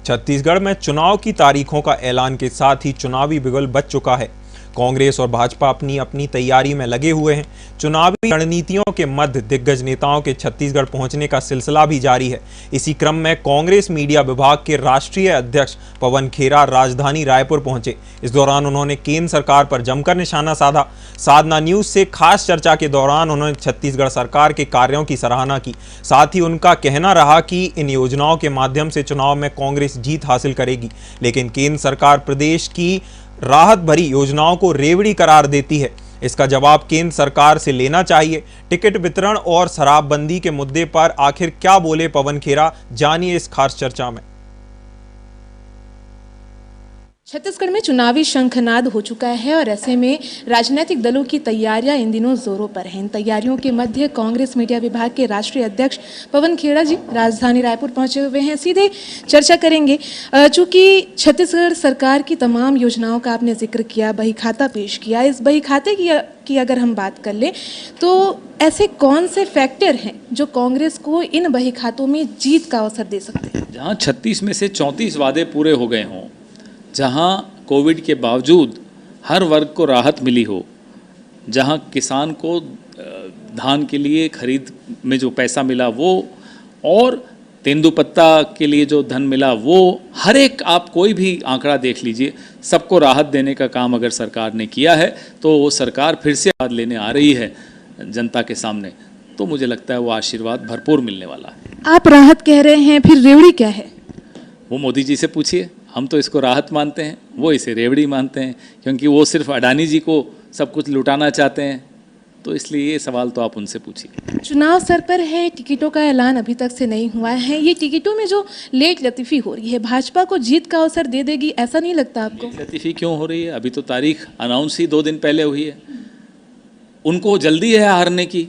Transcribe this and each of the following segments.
छत्तीसगढ़ में चुनाव की तारीखों का ऐलान के साथ ही चुनावी बिगुल बज चुका है। कांग्रेस और भाजपा अपनी अपनी तैयारी में लगे हुए हैं। चुनावी रणनीतियों के मध्य दिग्गज नेताओं के छत्तीसगढ़ पहुंचने का सिलसिला भी जारी है। इसी क्रम में कांग्रेस मीडिया विभाग के राष्ट्रीय अध्यक्ष पवन खेरा राजधानी रायपुर पहुंचे। इस दौरान उन्होंने केंद्र सरकार पर जमकर निशाना साधा। साधना न्यूज से खास चर्चा के दौरान उन्होंने छत्तीसगढ़ सरकार के कार्यों की सराहना की। साथ ही उनका कहना रहा कि इन योजनाओं के माध्यम से चुनाव में कांग्रेस जीत हासिल करेगी, लेकिन केंद्र सरकार प्रदेश की राहत भरी योजनाओं को रेवड़ी करार देती है। इसका जवाब केंद्र सरकार से लेना चाहिए। टिकट वितरण और शराबबंदी के मुद्दे पर आखिर क्या बोले पवन खेरा, जानिए इस खास चर्चा में। छत्तीसगढ़ में चुनावी शंखनाद हो चुका है और ऐसे में राजनीतिक दलों की तैयारियां इन दिनों जोरों पर हैं। इन तैयारियों के मध्य कांग्रेस मीडिया विभाग के राष्ट्रीय अध्यक्ष पवन खेरा जी राजधानी रायपुर पहुंचे हुए हैं। सीधे चर्चा करेंगे। चूंकि छत्तीसगढ़ सरकार की तमाम योजनाओं का आपने जिक्र किया, बही खाता पेश किया। इस बही खाते की अगर हम बात कर लें तो ऐसे कौन से फैक्टर हैं जो कांग्रेस को इन बही खातों में जीत का अवसर दे सकते हैं? जहाँ 36 में से 34 वादे पूरे हो गए हों, जहाँ कोविड के बावजूद हर वर्ग को राहत मिली हो, जहाँ किसान को धान के लिए खरीद में जो पैसा मिला वो, और तेंदुपत्ता के लिए जो धन मिला वो, हर एक आप कोई भी आंकड़ा देख लीजिए, सबको राहत देने का काम अगर सरकार ने किया है तो वो सरकार फिर से राहत लेने आ रही है जनता के सामने। तो मुझे लगता है वो आशीर्वाद भरपूर मिलने वाला है। आप राहत कह रहे हैं, फिर रेवड़ी क्या है? वो मोदी जी से पूछिए। हम तो इसको राहत मानते हैं, वो इसे रेवड़ी मानते हैं, क्योंकि वो सिर्फ अडानी जी को सब कुछ लुटाना चाहते हैं। तो इसलिए ये सवाल तो आप उनसे पूछिए। चुनाव सर पर है, टिकटों का ऐलान अभी तक से नहीं हुआ है। ये टिकटों में जो लेट लतीफ़ी हो रही है, भाजपा को जीत का अवसर दे देगी, ऐसा नहीं लगता आपको? लेट लतीफ़ी क्यों हो रही है? अभी तो तारीख अनाउंस ही 2 दिन पहले हुई है। उनको जल्दी है हारने की,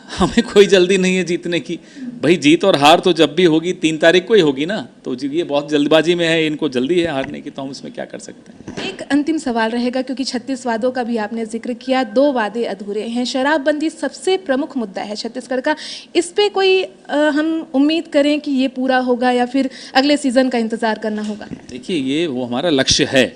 हमें कोई जल्दी नहीं है जीतने की। भाई जीत और हार तो जब भी होगी 3 तारीख को ही होगी ना। तो ये बहुत जल्दबाजी में है, इनको जल्दी है हारने की, तो हम इसमें क्या कर सकते हैं। एक अंतिम सवाल रहेगा, क्योंकि 36 वादों का भी आपने जिक्र किया, 2 वादे अधूरे हैं। शराबबंदी सबसे प्रमुख मुद्दा है छत्तीसगढ़ का। इस पे कोई हम उम्मीद करें कि ये पूरा होगा या फिर अगले सीजन का इंतजार करना होगा? देखिए, ये वो हमारा लक्ष्य है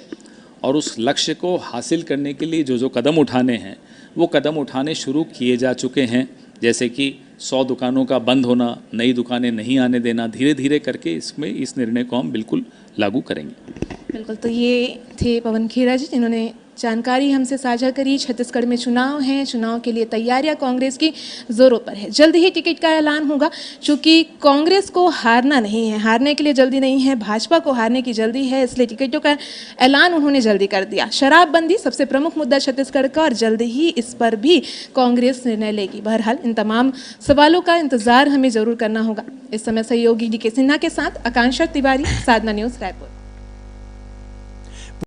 और उस लक्ष्य को हासिल करने के लिए जो कदम उठाने हैं वो कदम उठाने शुरू किए जा चुके हैं। जैसे कि 100 दुकानों का बंद होना, नई दुकानें नहीं आने देना, धीरे धीरे करके इस निर्णय को हम बिल्कुल लागू करेंगे। बिल्कुल। तो ये थे पवन खेरा जी, जिन्होंने जानकारी हमसे साझा करी। छत्तीसगढ़ में चुनाव हैं, चुनाव के लिए तैयारियां कांग्रेस की जोरों पर है। जल्द ही टिकट का ऐलान होगा, क्योंकि कांग्रेस को हारना नहीं है, हारने के लिए जल्दी नहीं है, भाजपा को हारने की जल्दी है, इसलिए टिकटों का ऐलान उन्होंने जल्दी कर दिया। शराबबंदी सबसे प्रमुख मुद्दा छत्तीसगढ़ का और जल्द ही इस पर भी कांग्रेस निर्णय लेगी। बहरहाल इन तमाम सवालों का इंतजार हमें जरूर करना होगा। इस समय सहयोगी DK सिन्हा के साथ आकांक्षा तिवारी, साधना न्यूज़ रायपुर।